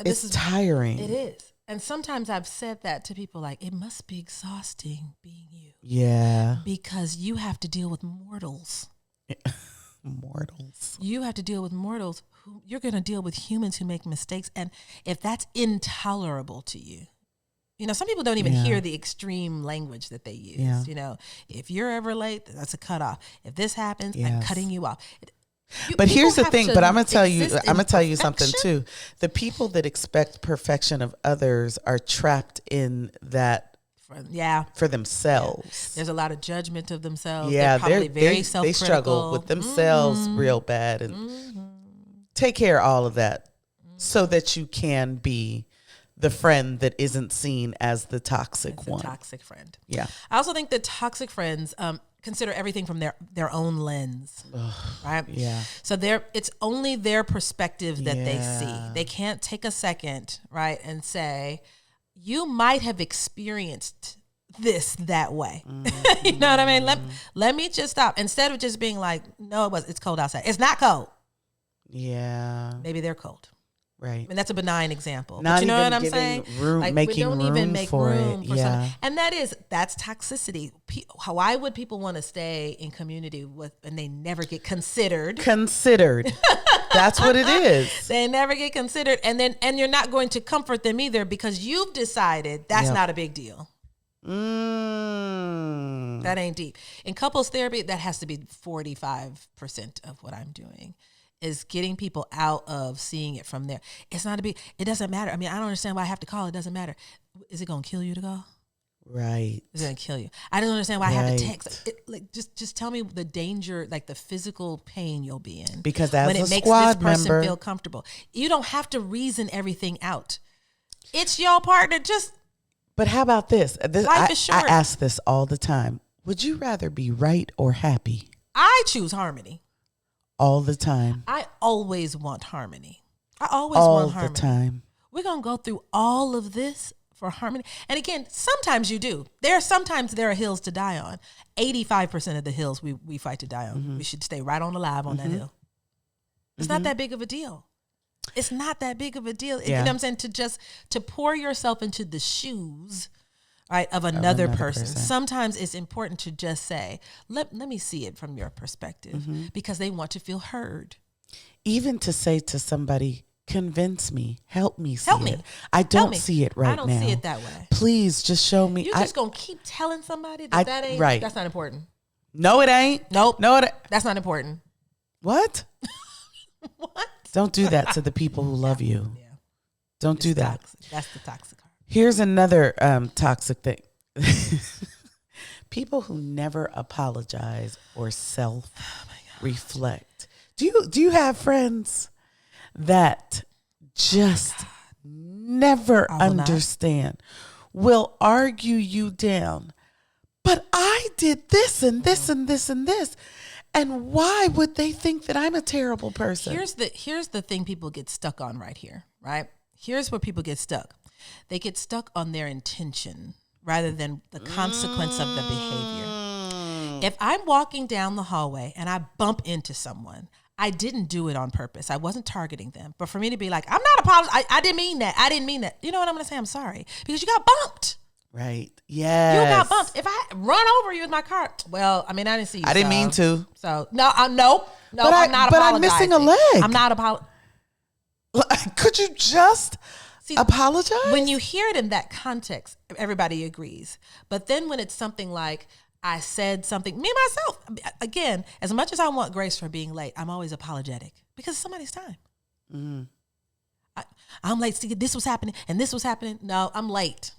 it's tiring. It is. And sometimes I've said that to people like, it must be exhausting being you. Yeah. Because you have to deal with mortals. Mortals. You have to deal with mortals. You're going to deal with humans who make mistakes. And if that's intolerable to you, some people don't even hear the extreme language that they use. Yeah. If you're ever late, that's a cutoff. If this happens, I'm cutting you off. But here's the thing, but I'm going to tell you something too. The people that expect perfection of others are trapped in that for themselves. Yeah. There's a lot of judgment of themselves. Yeah, they're probably very self-critical. They struggle with themselves real bad and take care of all of that so that you can be the friend that isn't seen as the toxic one. The toxic friend. Yeah. I also think that toxic friends consider everything from their own lens. Right? Yeah. So it's only their perspective that they see. They can't take a second, right, and say, you might have experienced this that way. You know what I mean? Let me just stop. Instead of just being like, no, it's cold outside. It's not cold. Yeah. Maybe they're cold. Right. And that's a benign example. Not but you know even what I'm giving saying? room, like, making we don't room even make for room it. for Yeah. something. And that's toxicity. Why would people want to stay in community and they never get considered? That's what it is. They never get considered. And you're not going to comfort them either because you've decided that's not a big deal. That ain't deep. In couples therapy, that has to be 45% of what I'm doing. Is getting people out of seeing it from there. It's not it doesn't matter. I mean, I don't understand why I have to call. It doesn't matter. Is it going to kill you to go? Right. Is it going to kill you? I don't understand why I have to text. Just tell me the danger, like the physical pain you'll be in. Because as when a it makes squad this person member, feel comfortable. You don't have to reason everything out. It's your partner. But how about this? Life is short. I ask this all the time. Would you rather be right or happy? I choose harmony. All the time. I always want harmony. I always All want harmony. the time. We're going to go through all of this for harmony. And again, sometimes you do. Sometimes there are hills to die on. 85% of the hills we fight to die on. Mm-hmm. We should stay right on alive on that hill. It's not that big of a deal. It's not that big of a deal. You know what I'm saying? To pour yourself into the shoes, right, of another person. Sometimes it's important to just say, let me see it from your perspective, because they want to feel heard. Even to say to somebody, convince me, help me see it. I don't see it right now. I don't see it that way. Please just show me. You're just going to keep telling somebody that ain't, right. That's not important. No, it ain't. Nope. No, that's not important. What? What? Don't do that to the people who love you. Yeah. Don't do that. Toxic. That's the toxic part. Here's another toxic thing. People who never apologize or self-reflect. Do you have friends that just never understand, will argue you down? But I did this and this and this and this. And why would they think that I'm a terrible person? Here's the thing people get stuck on right here, right? Here's where people get stuck. They get stuck on their intention rather than the consequence of the behavior. If I'm walking down the hallway and I bump into someone, I didn't do it on purpose. I wasn't targeting them. But for me to be like, I'm not apologizing. I didn't mean that. I didn't mean that. You know what I'm going to say? I'm sorry. Because you got bumped. Right. Yes. You got bumped. If I run over you with my car, well, I mean, I didn't see you. I didn't mean to. So, no, I'm not apologizing. But I'm missing a leg. I'm not apologizing. Could you just apologize? When you hear it in that context, everybody agrees. But then when it's something like, I said something, me myself, again, as much as I want grace for being late, I'm always apologetic because it's somebody's time. Mm. I'm late. See, this was happening and this was happening. No, I'm late.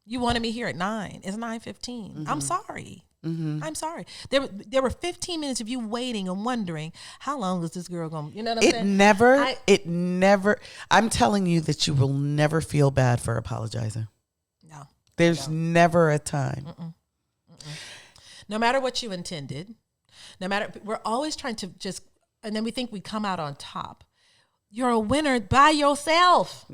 You wanted me here at 9. It's 9:15. Mm-hmm. I'm sorry. Mm-hmm. I'm sorry. There were 15 minutes of you waiting and wondering, how long is this girl going to, you know what I'm saying? It never, I'm telling you that you will never feel bad for apologizing. No. There's never a time. Mm-mm. Mm-mm. No matter what you intended, we're always trying to just, and then we think we come out on top. You're a winner by yourself.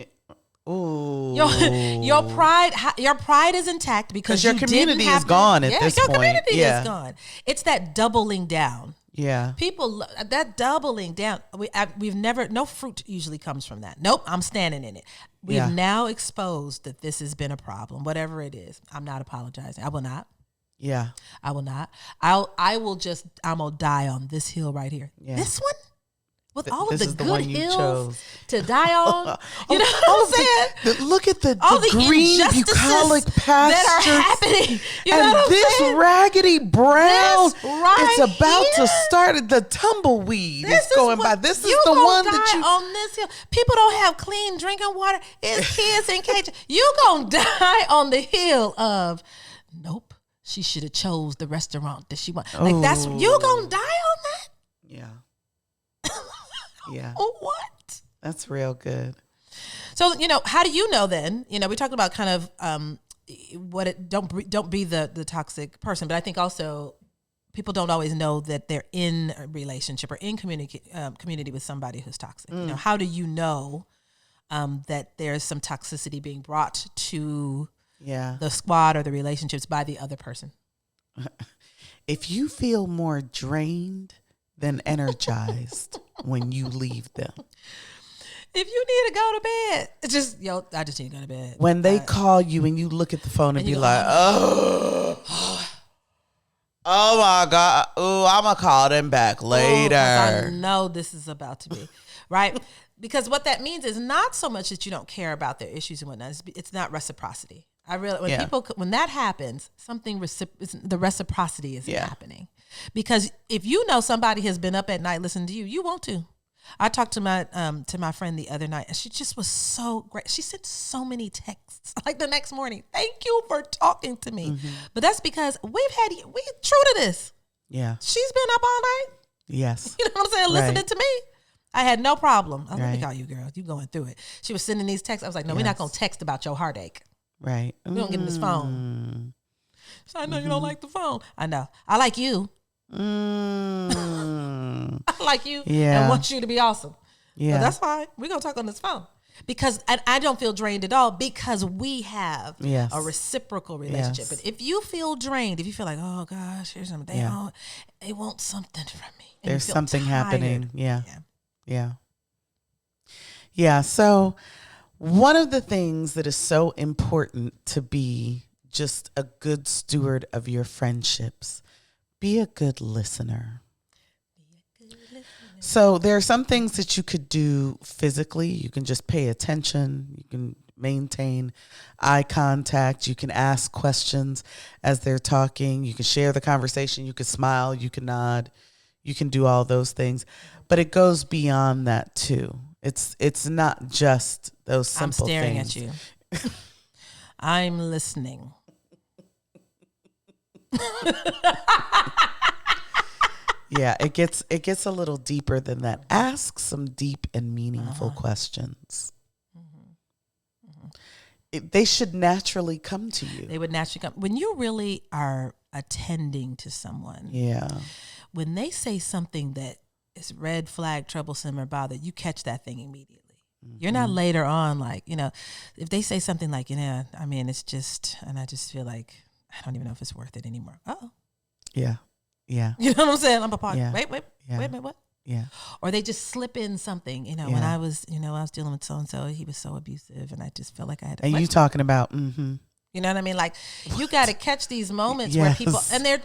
Ooh. Your pride is intact because your community is gone at this point. Your community is gone. It's that doubling down. Yeah. People, that doubling down, we've never, no fruit usually comes from that. Nope, I'm standing in it. We've now exposed that this has been a problem, whatever it is. I'm not apologizing. I will not. Yeah. I will not. I'm going to die on this hill right here. Yeah. This one? With all of the good hills to die on. You know what I'm saying? Look at the green bucolic pasture that are happening. You know and this raggedy brown is about to start. The tumbleweed is going by. This is the one that you on this hill. People don't have clean drinking water. It's kids in cages. You gonna die on the hill of nope. She should have chose the restaurant that she wanted. Like that's you gonna die on that? Yeah. Yeah. What? That's real good. So, how do you know then? We talked about kind of don't be the toxic person, but I think also people don't always know that they're in a relationship or in community with somebody who's toxic. How do you know that there's some toxicity being brought to the squad or the relationships by the other person? If you feel more drained than energized when you leave them. If you need to go to bed, I just need to go to bed. When they call you and you look at the phone and be like, oh my God, I'm going to call them back later. I know this is about to be, right? Because what that means is not so much that you don't care about their issues and whatnot. It's not reciprocity. When that happens, the reciprocity isn't happening. Because if you know somebody has been up at night listening to you, you want to. I talked to my friend the other night, and she just was so great. She sent so many texts, like the next morning. Thank you for talking to me. Mm-hmm. But that's because we true to this. Yeah, she's been up all night. Yes, you know what I'm saying. Listening to me, I had no problem. Let me call you, girl. You going through it? She was sending these texts. I was like, no, we're not gonna text about your heartache. Right. We don't get in this phone. So I know you don't like the phone. I know. I like you. I like you Yeah. and want you to be awesome. Yeah. So that's fine. We're going to talk on this phone. Because I don't feel drained at all because we have Yes. a reciprocal relationship. Yes. But if you feel drained, if you feel like, oh gosh, here's something, they want something from me. And There's you feel something tired. happening. Yeah. So one of the things that is so important to be just a good steward of your friendships, be a good listener. So there are some things that you could do physically. You can just pay attention. You can maintain eye contact. You can ask questions as they're talking. You can share the conversation. You can smile. You can nod. You can do all those things. But it goes beyond that too. It's not just those simple things. I'm staring at you. I'm listening. Yeah, it gets a little deeper than that. Ask some deep and meaningful questions. They should naturally come to you. They would naturally come. When you really are attending to someone, when they say something that is red flag, troublesome, or bothered, you catch that thing immediately. You're not later on like, if they say something like, it's just, and I just feel like, I don't even know if it's worth it anymore. Uh-oh. Yeah. You know what I'm saying? I'm a part. Yeah. Wait a minute, what? Yeah. Or they just slip in something, when I was dealing with so-and-so, he was so abusive and I just felt like I had to. And you talking about, You know what I mean? Like, you got to catch these moments where people, and they're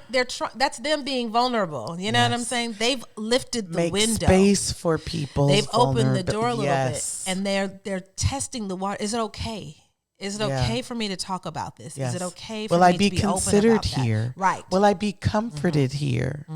that's them being vulnerable. You know what I'm saying? They've lifted the window. Make space for people. They've opened the door a little bit, and they're testing the water. Is it okay? Is it okay for me to talk about this? Yes. Is it okay for Will me I to be be open considered about here? That? Right. Will I be comforted here?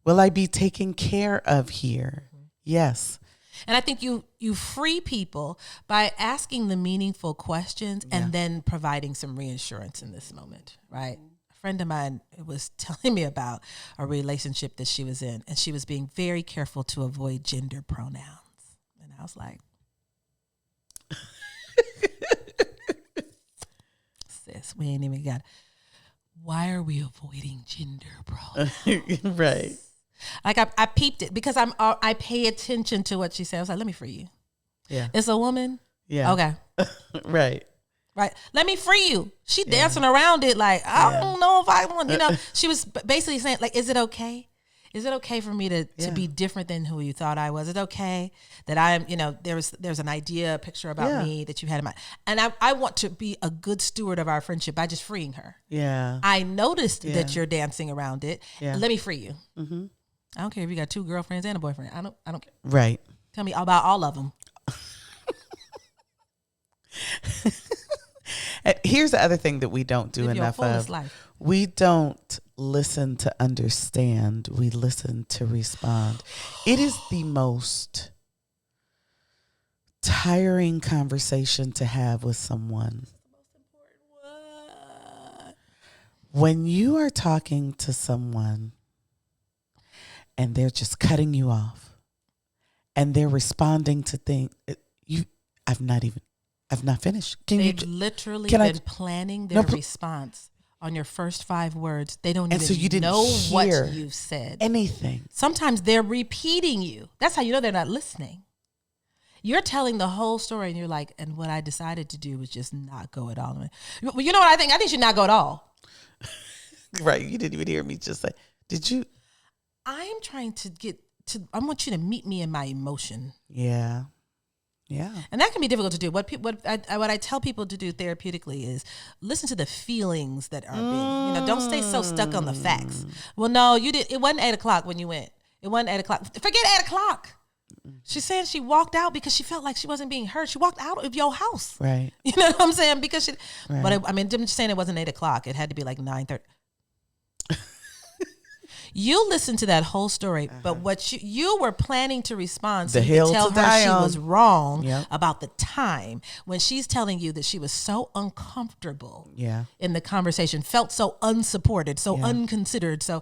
Will I be taken care of here? Yes. And I think you free people by asking the meaningful questions and then providing some reassurance in this moment, right? A friend of mine was telling me about a relationship that she was in, and she was being very careful to avoid gender pronouns. And I was like, sis, we ain't even got it. Why are we avoiding gender pronouns? Right. Like I peeped it because I pay attention to what she said. I was like, let me free you. Yeah. It's a woman. Yeah. Okay. Right. Let me free you. She dancing around it like, I don't know if I want, she was basically saying like, is it okay? Is it okay for me to be different than who you thought I was? Is it okay that I'm, there's an idea, a picture about me that you had in mind. And I want to be a good steward of our friendship by just freeing her. Yeah. I noticed that you're dancing around it. Yeah. Let me free you. Mm-hmm. I don't care if you got 2 girlfriends and a boyfriend. I don't care. Right. Tell me about all of them. Here's the other thing that we don't do Live your enough fullest of. life. We don't listen to understand. We listen to respond. It is the most tiring conversation to have with someone. When you are talking to someone and they're just cutting you off and they're responding to things, I've not finished. They've literally been planning their response on your first 5 words. They don't even know what you've said. Anything. Sometimes they're repeating you. That's how you know they're not listening. You're telling the whole story and you're like, and what I decided to do was just not go at all. Well, you know what I think? I think you should not go at all. Right. You didn't even hear me just say, did you? I'm trying to I want you to meet me in my emotion. Yeah. Yeah. And that can be difficult to do. What I tell people to do therapeutically is listen to the feelings that are being, don't stay so stuck on the facts. Well, no, you did. It wasn't 8:00 when you went. It wasn't 8:00. Forget 8:00. She's saying she walked out because she felt like she wasn't being heard. She walked out of your house. Right. You know what I'm saying? Because right. But I'm just saying it wasn't 8:00. It had to be like 9:30. You listened to that whole story, but what you were planning to respond, so you could tell her she was wrong about the time when she's telling you that she was so uncomfortable in the conversation, felt so unsupported, so unconsidered, so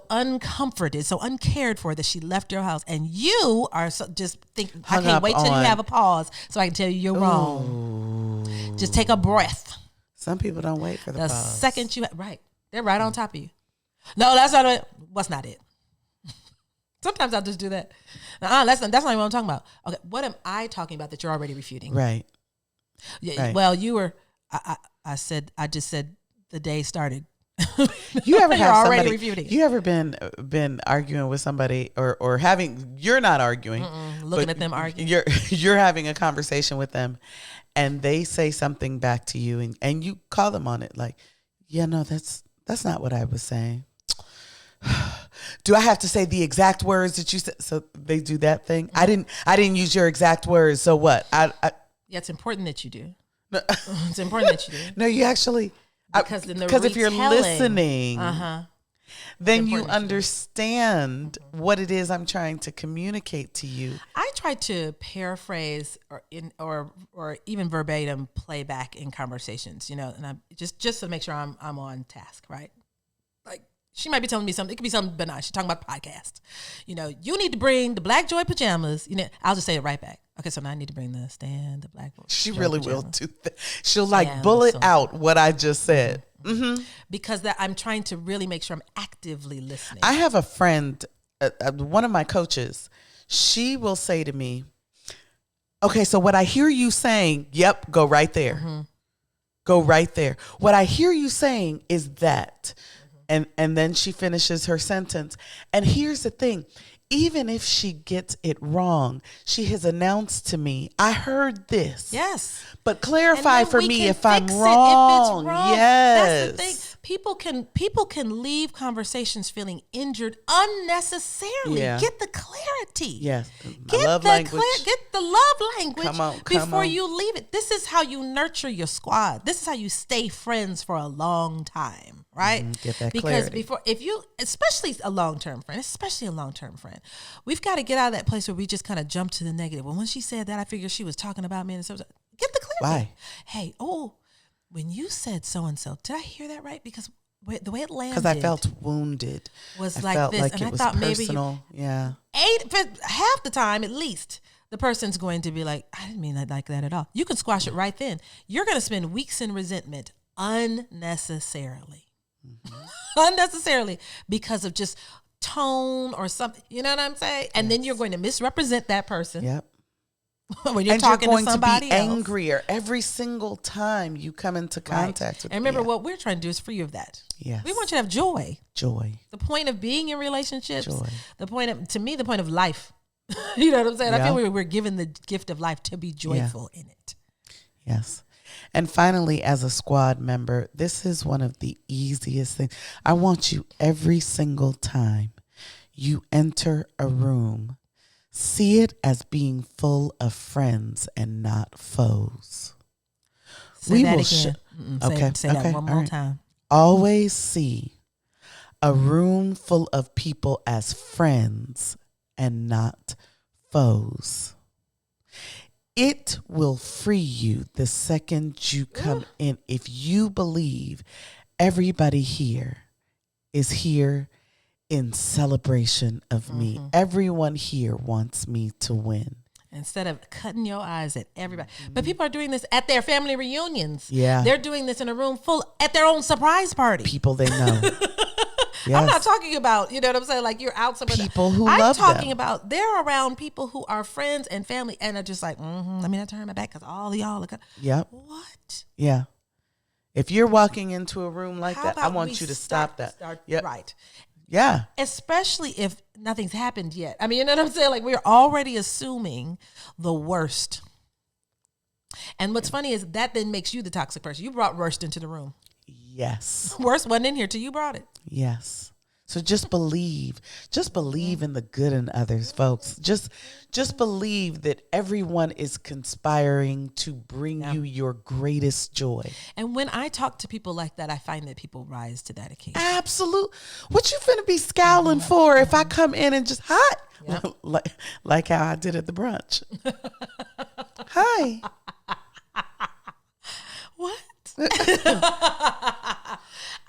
uncomforted, so uncared for that she left your house, and you are just thinking, I can't wait till you have a pause so I can tell you you're wrong. Just take a breath. Some people don't wait for the pause. Second they're right on top of you. No, that's not it. What's not it? Sometimes I'll just do that. That's not even what I'm talking about. Okay, what am I talking about that you're already refuting? Right. Yeah. Right. Well, you were. I just said the day started. You ever have already somebody? refuting. You ever been arguing with somebody or having? You're not arguing. Looking at them arguing. You're having a conversation with them, and they say something back to you, and you call them on it. Like, yeah, no, that's not what I was saying. Do I have to say the exact words that you said? So they do that thing. I didn't use your exact words. So what? Yeah, it's important that you do. It's important that you do. No, you actually. Because if you're listening, then you understand what it is I'm trying to communicate to you. I try to paraphrase or even verbatim play back in conversations, and I just to make sure I'm on task, right? Like she might be telling me something. It could be something benign. She's talking about the podcast. You need to bring the Black Joy pajamas. I'll just say it right back. Okay, so now I need to bring the Black Joy. She really pajamas. will do that. She'll bullet out what I just said. Mm-hmm. Because I'm trying to really make sure I'm actively listening. I have a friend, one of my coaches. She will say to me, "Okay, so what I hear you saying, yep, go right there. Mm-hmm. Go right there. What I hear you saying is that." And then she finishes her sentence. And here's the thing. Even if she gets it wrong, she has announced to me, I heard this. Yes. But clarify for me if I'm wrong. If it's wrong. Yes. That's the thing. People can leave conversations feeling injured unnecessarily. Yeah. Get the clarity. Yes. Get the love language Come on. before you leave it. This is how you nurture your squad. This is how you stay friends for a long time, right? Get that because clarity. especially a long-term friend, we've got to get out of that place where we just kind of jump to the negative. Well, when she said that, I figured she was talking about me. And so get the clarity. Why? Hey, when you said so-and-so, did I hear that right? Because the way it landed. Because I felt wounded. Was I like felt this. like and it I was thought personal. Yeah. Half the time, at least, the person's going to be like, I didn't mean that like that at all. You can squash it right then. You're going to spend weeks in resentment unnecessarily. Unnecessarily because of just tone or something. You know what I'm saying? And then you're going to misrepresent that person. Yep. When you're talking to somebody to be else. angrier every single time you come into contact with. And remember, what we're trying to do is free you of that. Yes. We want you to have joy. Joy. The point of being in relationships. Joy. The point of life. You know what I'm saying? Yeah. I feel we're given the gift of life to be joyful in it. Yes. And finally, as a squad member, this is one of the easiest things. I want you every single time you enter a room, see it as being full of friends and not foes. Say that again. Say that one more time. Always see a room full of people as friends and not foes. It will free you the second you come in if you believe everybody here is here in celebration of me. Everyone here wants me to win. Instead of cutting your eyes at everybody. But people are doing this at their family reunions. Yeah. They're doing this in a room full at their own surprise party. People they know. Yes. I'm not talking about, you know what I'm saying, like you're out somewhere. People who love them. I'm talking about they're around people who are friends and family and are just like, let me not turn my back because all of y'all are. Yep. What? Yeah. If you're walking into a room like that, I want you to stop that. Yep. Right. Yeah. Especially if nothing's happened yet. I mean, you know what I'm saying? Like we're already assuming the worst. And what's funny is that then makes you the toxic person. You brought worst into the room. Yes. Worst wasn't in here till you brought it. Yes. So just believe in the good in others, folks. Just believe that everyone is conspiring to bring you your greatest joy. And when I talk to people like that, I find that people rise to that occasion. Absolute. What you finna be scowling for if I come in and just hot? Yep. like how I did at the brunch. Hi. What?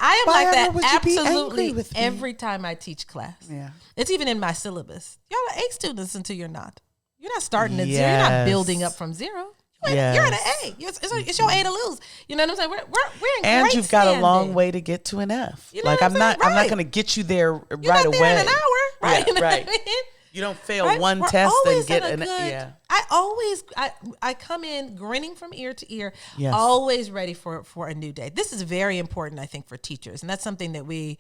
I am like that absolutely every time I teach class. Yeah. It's even in my syllabus. Y'all are A students until you're not. You're not starting at zero. You're not building up from zero. You're at an A. It's your A to lose. You know what I'm saying? We're in and great you've got a long standing. way to get to an F. You know Like what I'm I'm not saying? going to get you there You're right not away. there in an hour, right? Yeah, You know right. what I mean? You don't fail Right? one We're test and always get in a an good, yeah. I come in grinning from ear to ear, Yes. always ready for a new day. This is very important, I think, for teachers, and that's something that we,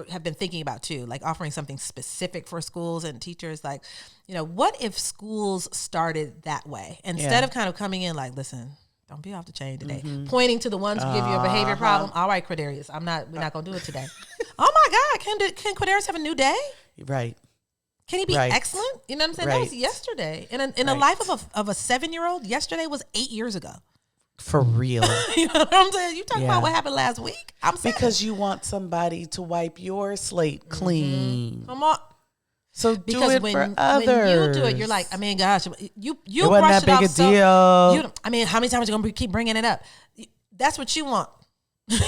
have been thinking about too, like offering something specific for schools and teachers. Like, what if schools started that way instead of kind of coming in like, listen, don't be off the chain today, pointing to the ones who give you a behavior problem. All right, Quadarius, we're not gonna do it today. Oh my God, can Quadarius have a new day? Right. Can he be excellent? You know what I'm saying? That was yesterday. In a life of a 7-year-old, yesterday was 8 years ago. For real. You know what I'm saying? You talking about what happened last week? I'm saying. Because you want somebody to wipe your slate clean. Come on. So do it for others. When you do it, you're like, I mean, gosh, you it wasn't brush that it big off a so, deal. I mean, how many times are you going to keep bringing it up? That's what you want.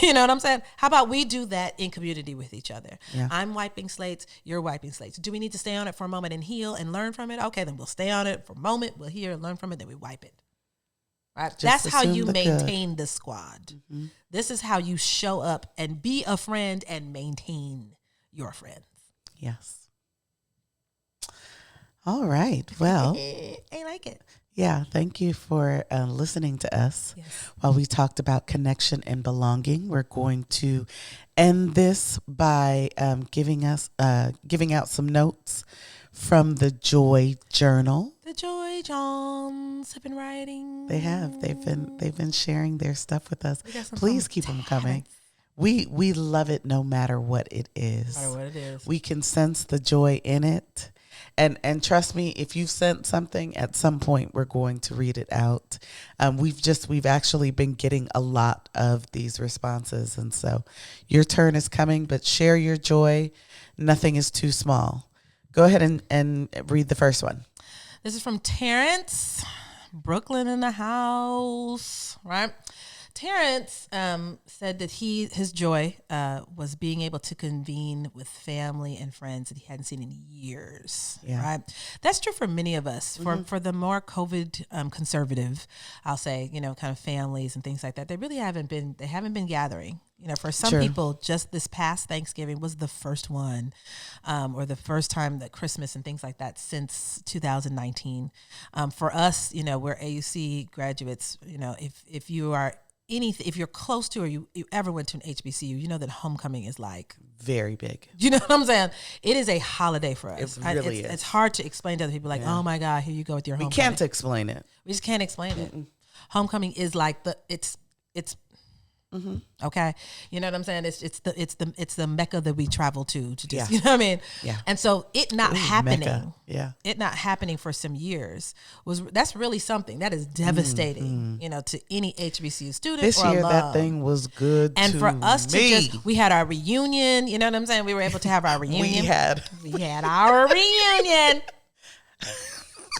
You know what I'm saying? How about we do that in community with each other? Yeah. I'm wiping slates, you're wiping slates. Do we need to stay on it for a moment and heal and learn from it? Okay, then we'll stay on it for a moment, we'll hear and learn from it, then we wipe it. Right? That's how you maintain the squad. Mm-hmm. This is how you show up and be a friend and maintain your friends. Yes. All right. Well. I like it. Yeah, thank you for listening to us. Yes. While we talked about connection and belonging, we're going to end this by giving out some notes from the Joy Journal. The Joy Johns have been writing. They have. They've been sharing their stuff with us. Please keep them coming. We love it no matter what it is. No matter what it is. We can sense the joy in it. And trust me, if you've sent something, at some point we're going to read it out. We've actually been getting a lot of these responses, and so your turn is coming. But share your joy. Nothing is too small. Go ahead and read the first one. This is from Terrence, Brooklyn in the house, right? Terrence said that his joy was being able to convene with family and friends that he hadn't seen in years. Yeah. Right, that's true for many of us. For the more COVID conservative, I'll say, kind of families and things like that, they really haven't been gathering. For some people, just this past Thanksgiving was the first one, or the first time that Christmas and things like that since 2019. For us, we're AUC graduates. If you are if you're close to or you ever went to an HBCU, you know that homecoming is like very big. You know what I'm saying? It is a holiday for us. It really is. It's hard to explain to other people. Like, oh my God, here you go with your homecoming. We can't explain it. We just can't explain it. Homecoming is like it's. Okay, you know what I'm saying? It's the Mecca that we travel to just, you know what I mean? Yeah. And so it not happening, it not happening for some years that's really something that is devastating, to any HBCU student. This or year alum. that thing was good. And to for us me. we had our reunion. You know what I'm saying? We were able to have our reunion. We had our reunion.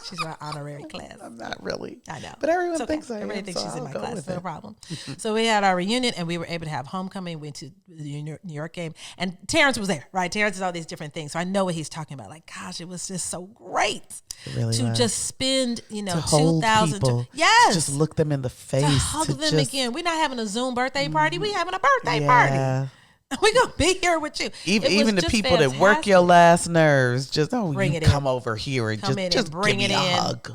She's my honorary class. I'm not really. I know. But everyone okay. thinks I am. Everybody thinks so she's in I'll my go class. with No it. problem. So we had our reunion and we were able to have homecoming. We went to the New York game. And Terrence was there, right? Terrence is all these different things. So I know what he's talking about. Like, gosh, it was just so great really was. Just spend, to hold 2,000. People, yes. To just look them in the face. To hug them again. We're not having a Zoom birthday party. We having a birthday party. We're going to be here with you. Even the people that work your last nerves, just, bring you come over here and just bring give me a hug.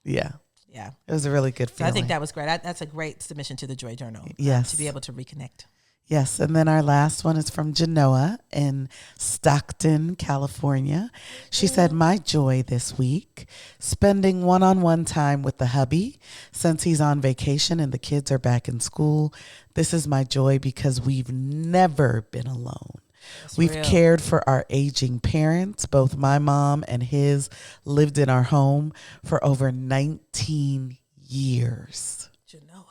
Yeah. Yeah. It was a really good feeling. So I think that was great. That's a great submission to the Joy Journal. Yes. To be able to reconnect. Yes. And then our last one is from Genoa in Stockton, California. She said, my joy this week, spending one-on-one time with the hubby since he's on vacation and the kids are back in school. This is my joy because we've never been alone. We've cared for our aging parents. Both my mom and his lived in our home for over 19 years. Genoa.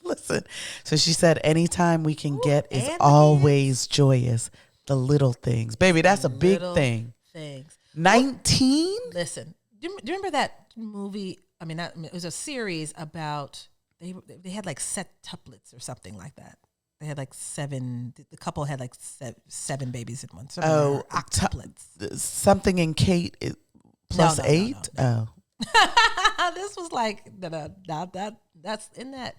Listen. So she said, anytime we can get is always joyous. The little things. Baby, that's a big thing. Things. 19? Listen, do you remember that movie? I mean, it was a series about, they had like septuplets or something like that. They had like 7. The couple had like 7 babies in one. Octuplets. Something in Kate plus 8. No. Oh. This was like that's in that.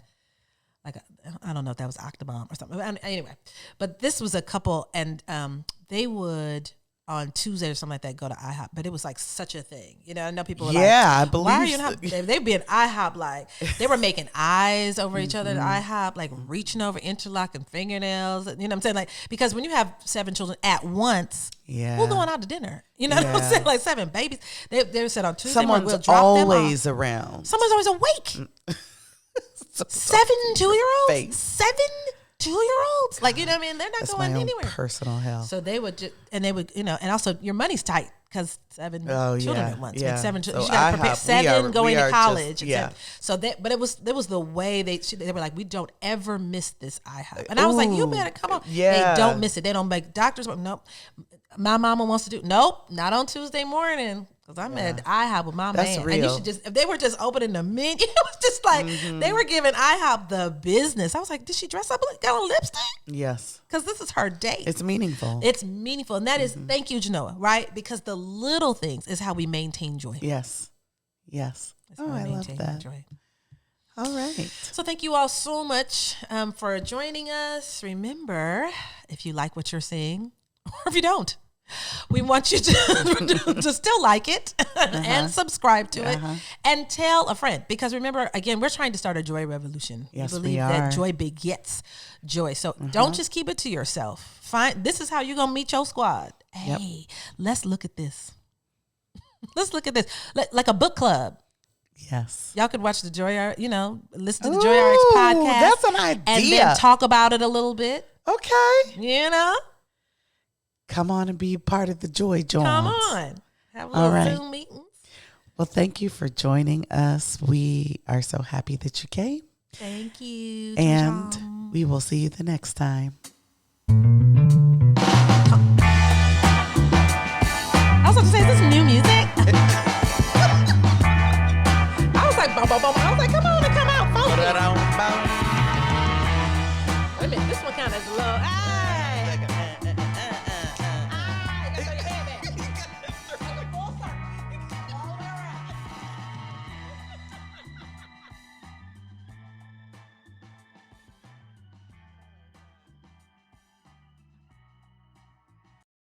Like I don't know if that was Octobomb or something. Anyway, but this was a couple, and they would on Tuesday or something like that go to IHOP. But it was like such a thing, you know. I know people were like, I believe. Why are you not? They'd be in IHOP like they were making eyes over each other at IHOP, like reaching over, interlocking fingernails. You know what I'm saying? Like because when you have 7 children at once, who's going out to dinner? You know what I'm saying? Like 7 babies. They said on Tuesday someone's we'll drop always them off. around. Someone's always awake. 7 2-year-olds? 7 2-year-olds? Like, you know what I mean? They're not That's going my own anywhere. Personal hell. So they would just, and they would, you know, and also your money's tight because 7 children at once. Yeah. Like 7 So children. You got to prepare 7 going to college. So but it was the way they were like, we don't ever miss this IHOP. And I was like, you better come on. Yeah. They don't miss it. They don't make doctors. Nope. My mama wants to do, nope, not on Tuesday morning. Because I'm at IHOP with my man. Real. And you should just, if they were just opening the menu, it was just like, they were giving IHOP the business. I was like, did she dress up? Got a lipstick? Yes. Because this is her date. It's meaningful. It's meaningful. And that is, thank you, Genoa, right? Because the little things is how we maintain joy. Yes. Yes. I love that. Joy. All right. So thank you all so much for joining us. Remember, if you like what you're seeing, or if you don't, we want you to still like it and subscribe to it and tell a friend. Because remember, again, we're trying to start a joy revolution. Yes, we believe we are. that joy begets joy. So don't just keep it to yourself. This is how you're going to meet your squad. Hey, let's look at this. Let's look at this. Like a book club. Yes. Y'all could watch the Joy, listen to the Joy RX podcast. That's an idea. And then talk about it a little bit. Okay. You know? Come on and be part of the Joy Jones. Come on. Have a little Zoom meetings. Well, thank you for joining us. We are so happy that you came. Thank you. And we will see you the next time. I was about to say, is this new music? I was like, boom, boom, boom.